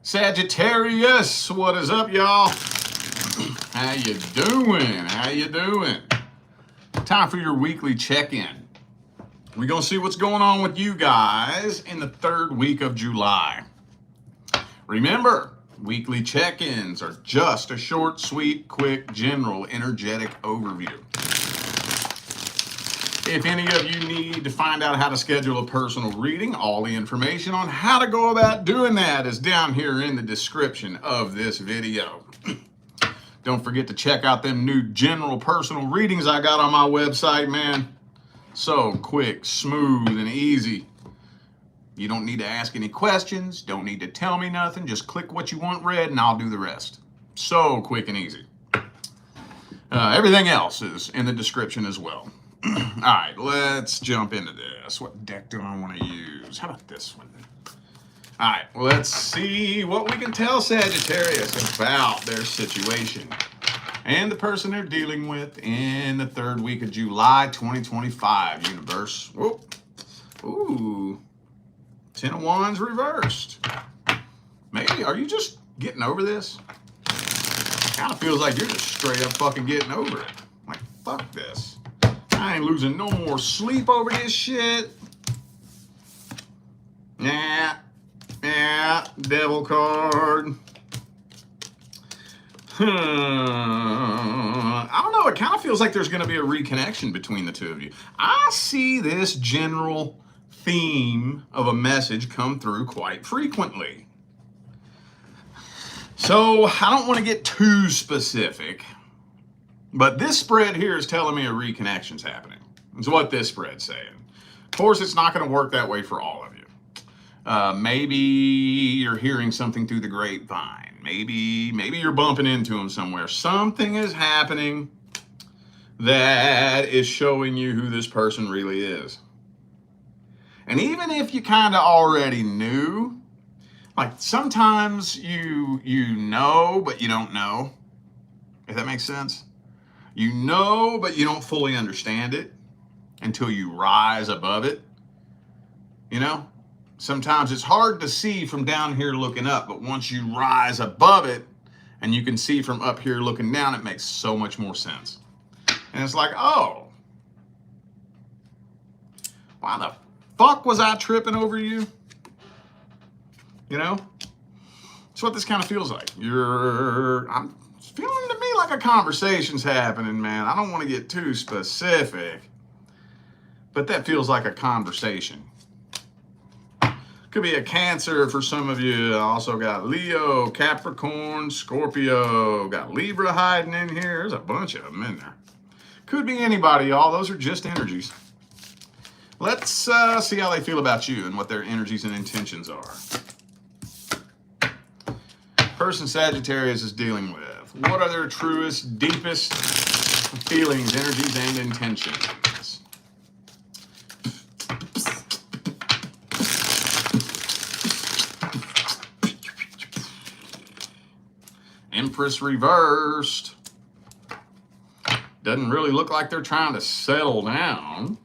Sagittarius, what is up, y'all? How you doing? How you doing? Time for your weekly check-in. We're going to see what's going on with you guys in the third week of July. Remember, weekly check-ins are just a short, sweet, quick, general, energetic overview. If any of you need to find out how to schedule a personal reading, all the information on how to go about doing that is down here in the description of this video. Don't forget to check out them new general personal readings I got on my website, man. So quick, smooth, and easy. You don't need to ask any questions, don't need to tell me nothing, just click what you want read and I'll do the rest. So quick and easy. Everything else is in the description as well. All right, let's jump into this. What deck do I want to use? How about this one? All right, let's see what we can tell Sagittarius about their situation and the person they're dealing with in the third week of July 2025, universe. Whoa. Ooh, 10 of Wands reversed. Maybe, are you just getting over this? Kind of feels like you're just straight up fucking getting over it. Like, fuck this. I ain't losing no more sleep over this shit. Yeah, devil card. I don't know, it kind of feels like there's going to be a reconnection between the two of you. I see this general theme of a message come through quite frequently. So I don't want to get too specific, but this spread here is telling me a reconnection's happening. That's what this spread's saying. Of course, it's not going to work that way for all of you. Maybe you're hearing something through the grapevine. Maybe you're bumping into them somewhere. Something is happening that is showing you who this person really is. And even if you kind of already knew, like sometimes you know, but you don't know, if that makes sense. You know, but you don't fully understand it until you rise above it. You know, sometimes it's hard to see from down here looking up, but once you rise above it and you can see from up here looking down, it makes so much more sense. And it's like, oh, why the fuck was I tripping over you? You know, that's what this kind of feels like. I'm feeling to me like a conversation's happening, man. I don't want to get too specific, but that feels like a conversation. Could be a Cancer for some of you. Also got Leo, Capricorn, Scorpio, got Libra hiding in here. There's a bunch of them in there. Could be anybody, y'all. Those are just energies. Let's see how they feel about you and what their energies and intentions are. Person Sagittarius is dealing with. What are their truest, deepest feelings, energies, and intentions? Empress reversed. Doesn't really look like they're trying to settle down.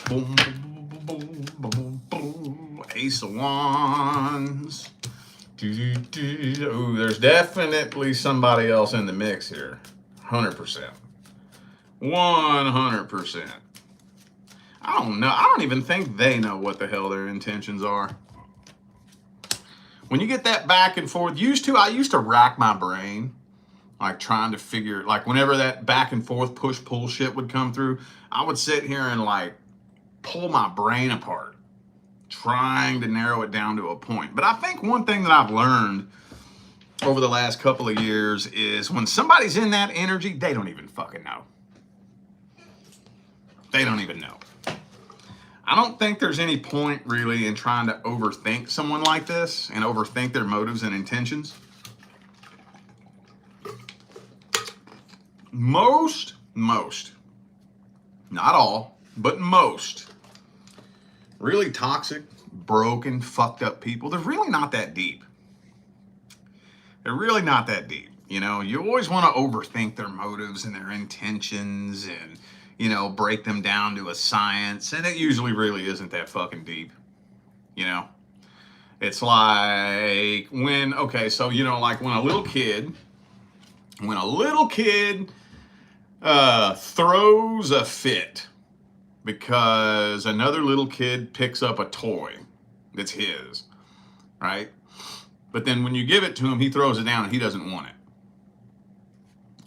Boom, boom, boom, boom, boom. Ace of Wands. Ooh, there's definitely somebody else in the mix here. 100%. 100%. I don't know. I don't even think they know what the hell their intentions are. When you get that back and forth, I used to rack my brain, like trying to figure, like whenever that back and forth push-pull shit would come through, I would sit here and like pull my brain apart, trying to narrow it down to a point. But I think one thing that I've learned over the last couple of years is when somebody's in that energy, they don't even fucking know. They don't even know. I don't think there's any point really in trying to overthink someone like this and overthink their motives and intentions. Most, not all, but most really toxic, broken, fucked up people, they're really not that deep. They're really not that deep. You know, you always want to overthink their motives and their intentions and, you know, break them down to a science. And it usually really isn't that fucking deep. You know, it's like when, okay, so, you know, like when a little kid throws a fit because another little kid picks up a toy that's his, right? But then when you give it to him, he throws it down and he doesn't want it.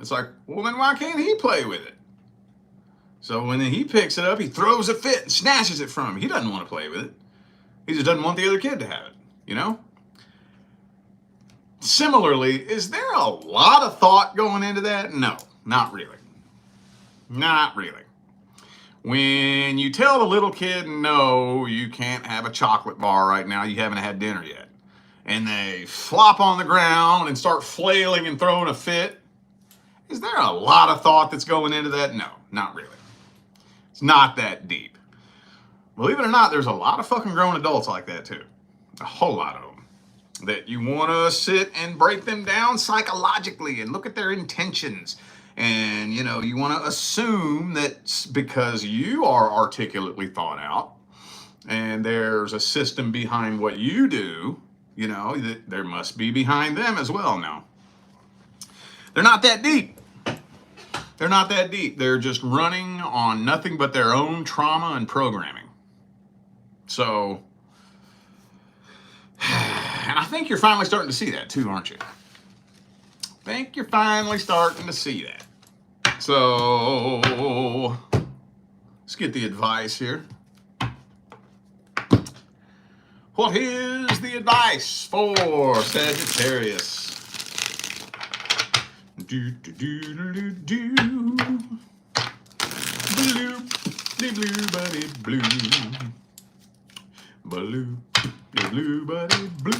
It's like, well, then why can't he play with it? So when he picks it up, he throws a fit and snatches it from him. He doesn't want to play with it. He just doesn't want the other kid to have it, you know? Similarly, is there a lot of thought going into that? No, not really. Not really. When you tell the little kid, no, you can't have a chocolate bar right now, you haven't had dinner yet, and they flop on the ground and start flailing and throwing a fit, is there a lot of thought that's going into that? No, not really. It's not that deep. Believe it or not, there's a lot of fucking grown adults like that too. A whole lot of them. That you want to sit and break them down psychologically and look at their intentions. And, you know, you want to assume that because you are articulately thought out and there's a system behind what you do, you know, that there must be behind them as well. Now, they're not that deep. They're not that deep. They're just running on nothing but their own trauma and programming. So, and I think you're finally starting to see that too, aren't you? I think you're finally starting to see that. So, let's get the advice here. What is the advice for Sagittarius? Do do do do do blue de blue buddy blue blue de blue buddy blue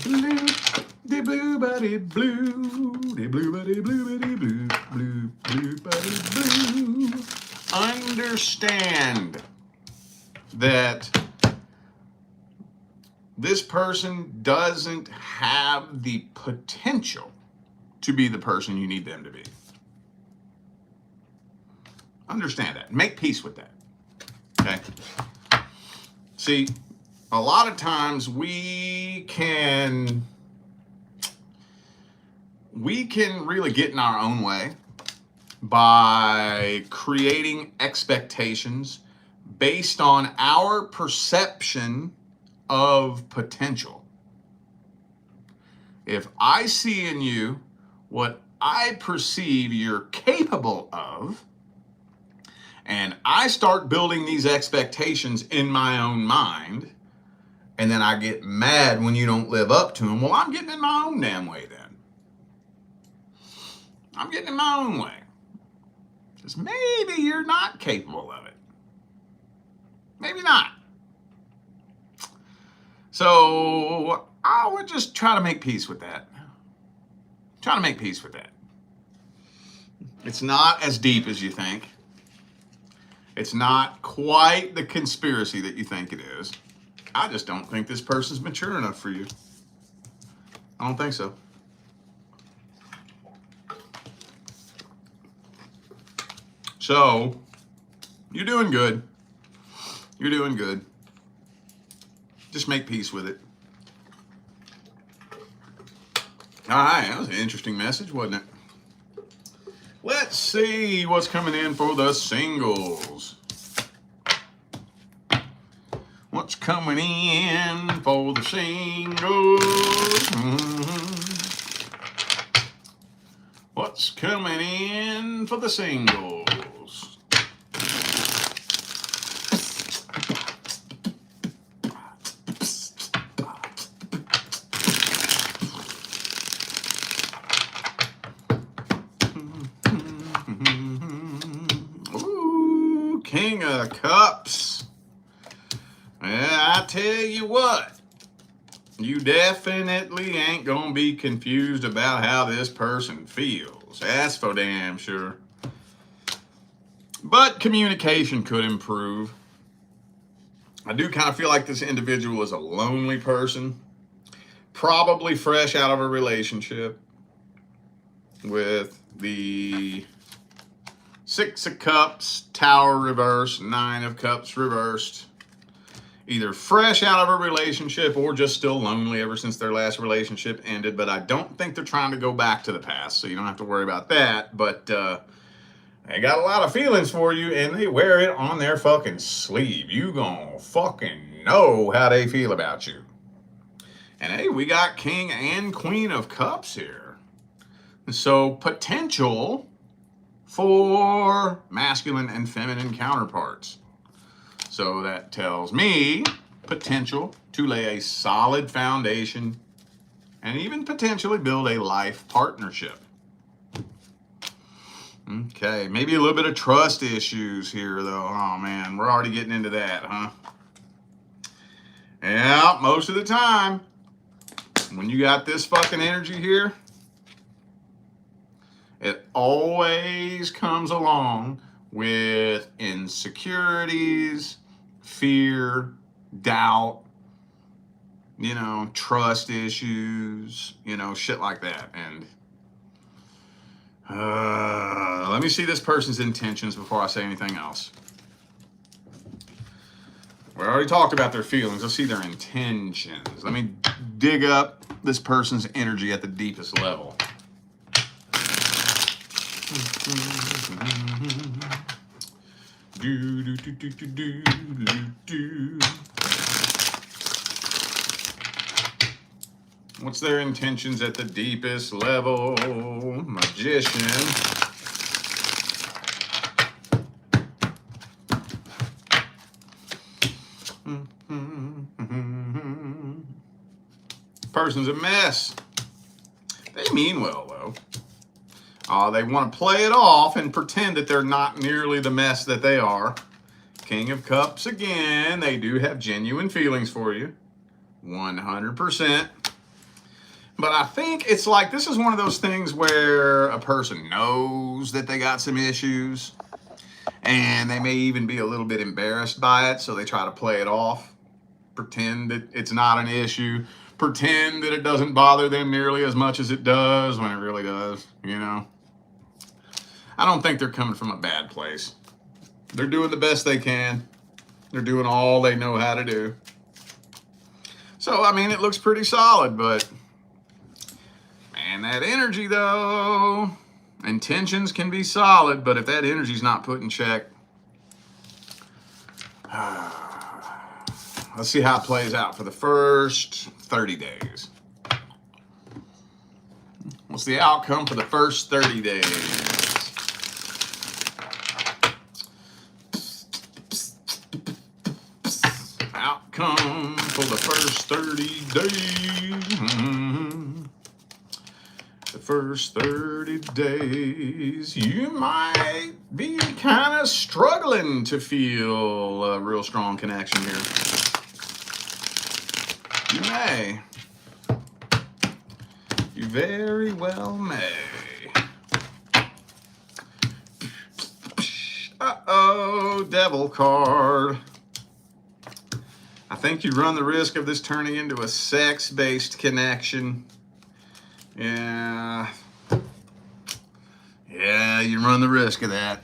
blue de blue buddy blue de blue buddy blue buddy blue blue buddy blue. Understand that this person doesn't have the potential to be the person you need them to be. Understand that. Make peace with that. Okay? See, a lot of times we can really get in our own way by creating expectations based on our perception of potential. If I see in you what I perceive you're capable of, and I start building these expectations in my own mind, and then I get mad when you don't live up to them, well, I'm getting in my own damn way then. I'm getting in my own way. Because maybe you're not capable of it. Maybe not. So I would just try to make peace with that. Try to make peace with that. It's not as deep as you think. It's not quite the conspiracy that you think it is. I just don't think this person's mature enough for you. I don't think so. So, you're doing good. You're doing good. Just make peace with it. All right, that was an interesting message, wasn't it? Let's see what's coming in for the singles. What's coming in for the singles? What's coming in for the singles? Ooh, King of Cups. Yeah, I tell you what, you definitely ain't gonna be confused about how this person feels. That's for damn sure. But communication could improve. I do kind of feel like this individual is a lonely person. probably fresh out of a relationship with the 6 of Cups, Tower reversed, 9 of Cups reversed. Either fresh out of a relationship or just still lonely ever since their last relationship ended. But I don't think they're trying to go back to the past, so you don't have to worry about that. But they got a lot of feelings for you, and they wear it on their fucking sleeve. You gonna fucking know how they feel about you. And hey, we got King and Queen of Cups here. So potential for masculine and feminine counterparts. So that tells me potential to lay a solid foundation and even potentially build a life partnership. Okay, maybe a little bit of trust issues here though. Oh man, we're already getting into that, huh? Yeah, most of the time, when you got this fucking energy here, it always comes along with insecurities, fear, doubt, trust issues, shit like that. And let me see this person's intentions before I say anything else. We already talked about their feelings. Let's see their intentions. Let me dig up this person's energy at the deepest level. What's their intentions at the deepest level? Magician. Person's a mess. They mean well, though. They want to play it off and pretend that they're not nearly the mess that they are. King of Cups again. They do have genuine feelings for you. 100%. But I think it's like, this is one of those things where a person knows that they got some issues and they may even be a little bit embarrassed by it. So they try to play it off, pretend that it's not an issue, pretend that it doesn't bother them nearly as much as it does when it really does, I don't think they're coming from a bad place. They're doing the best they can. They're doing all they know how to do. So, I mean, it looks pretty solid, but man, that energy though, intentions can be solid, but if that energy's not put in check, let's see how it plays out for the first 30 days. What's the outcome for the first 30 days? Outcome for the first 30 days. The first 30 days, you might be kind of struggling to feel a real strong connection here. You may. You very well may. Uh-oh, Devil card. I think you run the risk of this turning into a sex-based connection. Yeah, you run the risk of that.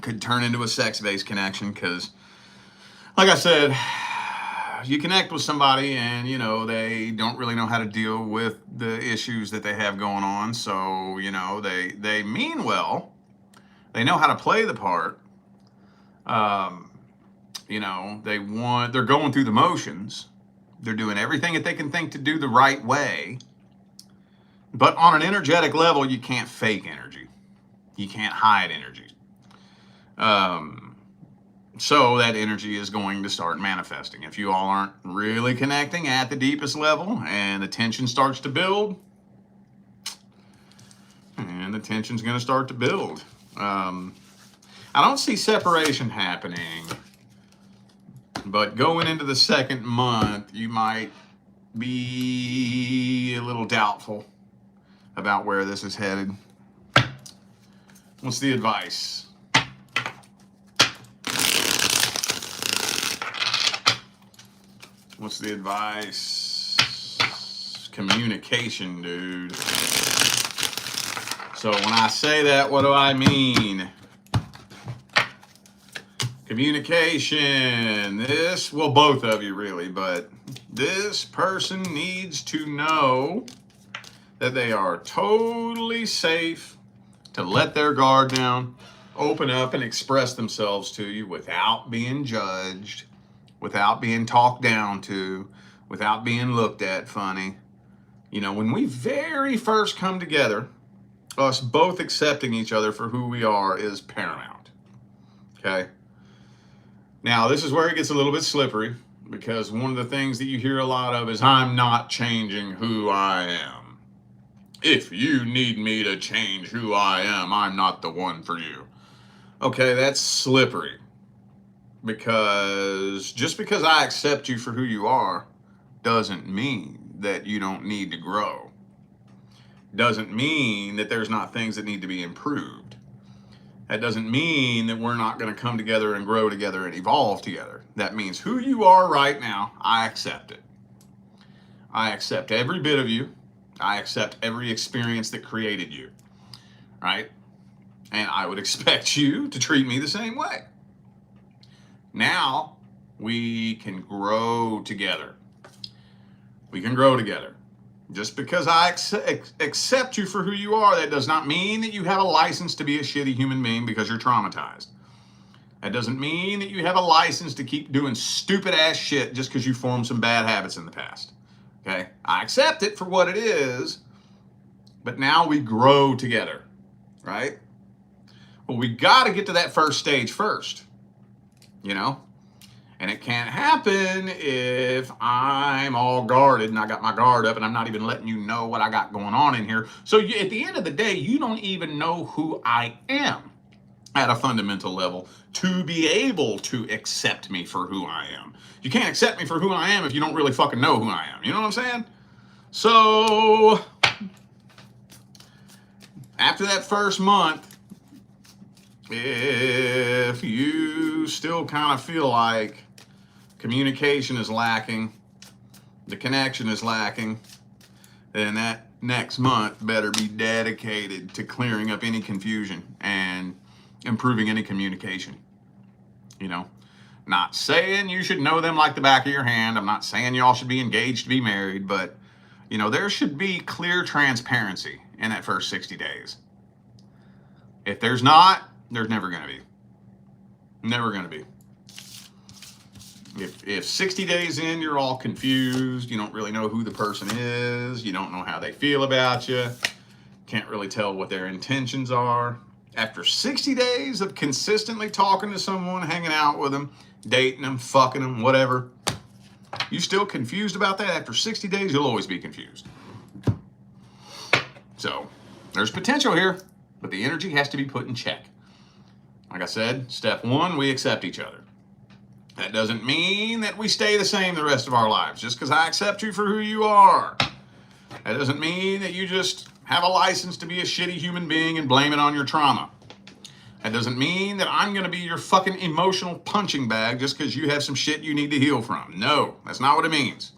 Could turn into a sex-based connection because, like I said, you connect with somebody and, they don't really know how to deal with the issues that they have going on. So, they mean well. They know how to play the part. They're going through the motions. They're doing everything that they can think to do the right way. But on an energetic level, you can't fake energy. You can't hide energy. So that energy is going to start manifesting. If you all aren't really connecting at the deepest level and the tension starts to build, and the tension's going to start to build. I don't see separation happening, but going into the second month, you might be a little doubtful about where this is headed. What's the advice? What's the advice? communication, dude. So when I say that, what do I mean? Communication. This, well, both of you really, but this person needs to know that they are totally safe to let their guard down, open up and express themselves to you without being judged, without being talked down to, without being looked at funny. You know, when we very first come together, us both accepting each other for who we are is paramount. Okay? Now, this is where it gets a little bit slippery, because one of the things that you hear a lot of is, I'm not changing who I am. If you need me to change who I am, I'm not the one for you. Okay, that's slippery. Because just because I accept you for who you are doesn't mean that you don't need to grow. Doesn't mean that there's not things that need to be improved. That doesn't mean that we're not going to come together and grow together and evolve together. That means who you are right now, I accept it. I accept every bit of you. I accept every experience that created you, right? And I would expect you to treat me the same way. Now we can grow together. We can grow together. Just because I accept you for who you are, that does not mean that you have a license to be a shitty human being because you're traumatized. That doesn't mean that you have a license to keep doing stupid ass shit just because you formed some bad habits in the past. Okay? I accept it for what it is, but now we grow together, right? Well, we got to get to that first stage first, you know? And it can't happen if I'm all guarded and I got my guard up and I'm not even letting you know what I got going on in here. So you, at the end of the day, you don't even know who I am at a fundamental level to be able to accept me for who I am. You can't accept me for who I am if you don't really fucking know who I am. You know what I'm saying? So after that first month, if you still kind of feel like communication is lacking, the connection is lacking, then that next month better be dedicated to clearing up any confusion and improving any communication. You know, not saying you should know them like the back of your hand. I'm not saying y'all should be engaged to be married, but, you know, there should be clear transparency in that first 60 days. If there's not, there's never going to be. Never going to be. If 60 days in, you're all confused, you don't really know who the person is, you don't know how they feel about you, can't really tell what their intentions are. After 60 days of consistently talking to someone, hanging out with them, dating them, fucking them, whatever, you still confused about that? After 60 days, you'll always be confused. So, there's potential here, but the energy has to be put in check. Like I said, step one, we accept each other. That doesn't mean that we stay the same the rest of our lives. Just because I accept you for who you are. That doesn't mean that you just have a license to be a shitty human being and blame it on your trauma. That doesn't mean that I'm going to be your fucking emotional punching bag just because you have some shit you need to heal from. No, that's not what it means.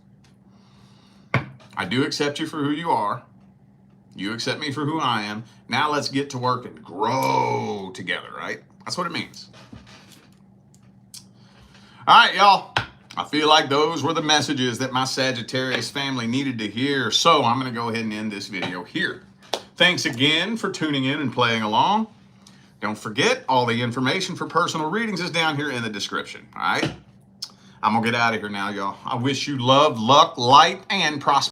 I do accept you for who you are. You accept me for who I am. Now let's get to work and grow together, right? That's what it means. All right, y'all. I feel like those were the messages that my Sagittarius family needed to hear. So I'm going to go ahead and end this video here. Thanks again for tuning in and playing along. Don't forget, all the information for personal readings is down here in the description. All right? I'm going to get out of here now, y'all. I wish you love, luck, light, and prosperity.